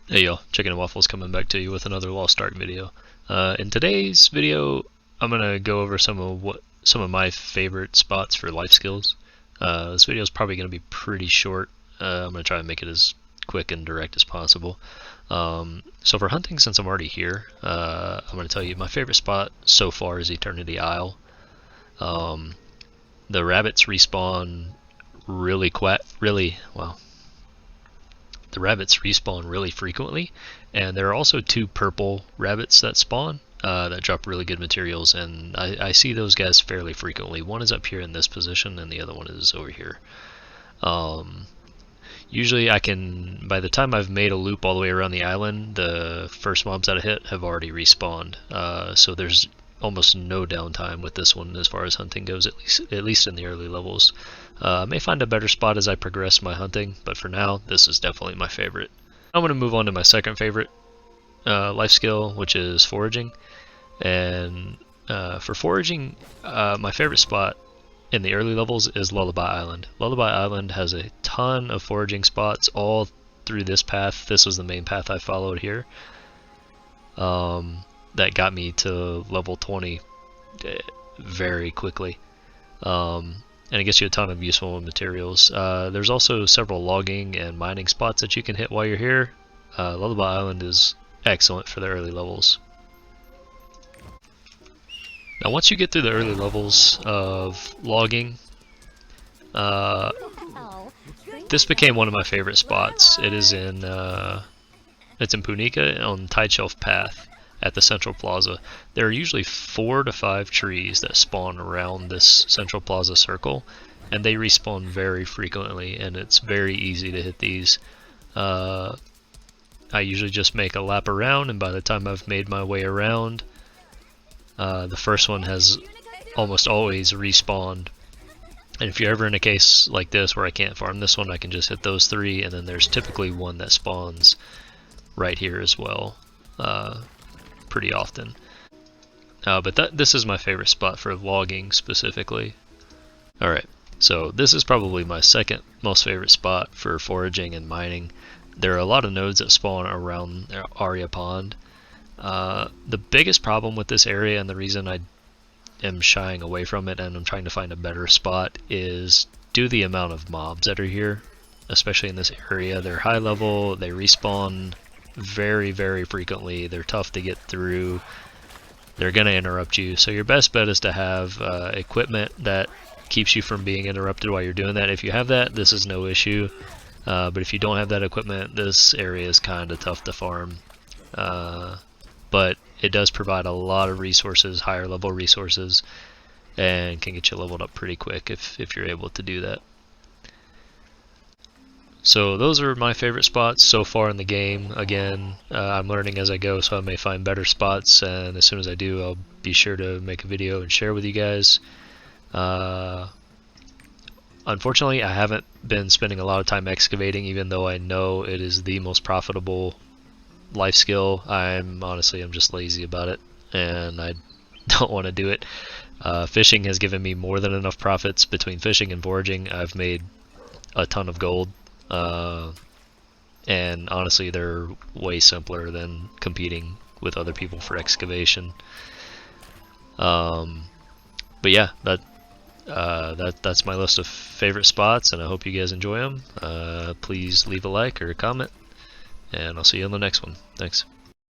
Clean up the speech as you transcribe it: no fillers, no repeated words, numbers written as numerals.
Hey y'all, Chicken and Waffles coming back to you with another Lost Ark video. In today's video, I'm gonna go over some of my favorite spots for life skills. This video is probably gonna be pretty short. I'm gonna try and make it as quick and direct as possible. So for hunting, since I'm already here, I'm gonna tell you my favorite spot so far is Eternity Isle. The rabbits respawn the rabbits respawn really frequently, and there are also two purple rabbits that spawn that drop really good materials, and I see those guys fairly frequently. One is up here in this position, and the other one is over here. Usually I can, by the time I've made a loop all the way around the island, the first mobs that I hit have already respawned, so there's almost no downtime with this one as far as hunting goes, at least in the early levels. I may find a better spot as I progress my hunting, but for now, this is definitely my favorite. I'm going to move on to my second favorite life skill, which is foraging. And for foraging, my favorite spot in the early levels is Lullaby Island. Lullaby Island has a ton of foraging spots all through this path. This was the main path I followed here. That got me to level 20 very quickly. And it gets you a ton of useful materials. There's also several logging and mining spots that you can hit while you're here. Lullaby Island is excellent for the early levels. Now once you get through the early levels of logging, this became one of my favorite spots. It's in Punica on Tideshelf Path at the Central Plaza. There are usually 4 to 5 trees that spawn around this Central Plaza circle, and they respawn very frequently, and it's very easy to hit these. I usually just make a lap around, and by the time I've made my way around, the first one has almost always respawned. And if you're ever in a case like this where I can't farm this one, I can just hit those 3, and then there's typically one that spawns right here as well. Pretty often. But this is my favorite spot for logging specifically. Alright, so this is probably my second most favorite spot for foraging and mining. There are a lot of nodes that spawn around Aria Pond. The biggest problem with this area, and the reason I am shying away from it and I'm trying to find a better spot, is due to the amount of mobs that are here, especially in this area. They're high level, they respawn very, very frequently. They're tough to get through. They're going to interrupt you. So your best bet is to have equipment that keeps you from being interrupted while you're doing that. If you have that, this is no issue. But if you don't have that equipment, this area is kind of tough to farm. But it does provide a lot of resources, higher level resources, and can get you leveled up pretty quick if you're able to do that. So those are my favorite spots so far in the game. Again, I'm learning as I go, so I may find better spots, and as soon as I do, I'll be sure to make a video and share with you guys. Unfortunately, I haven't been spending a lot of time excavating, even though I know it is the most profitable life skill. I'm just lazy about it, and I don't want to do it. Fishing has given me more than enough profits. Between fishing and foraging, I've made a ton of gold. And honestly, they're way simpler than competing with other people for excavation. But yeah, that's my list of favorite spots, and I hope you guys enjoy them. Please leave a like or a comment, and I'll see you on the next one. Thanks.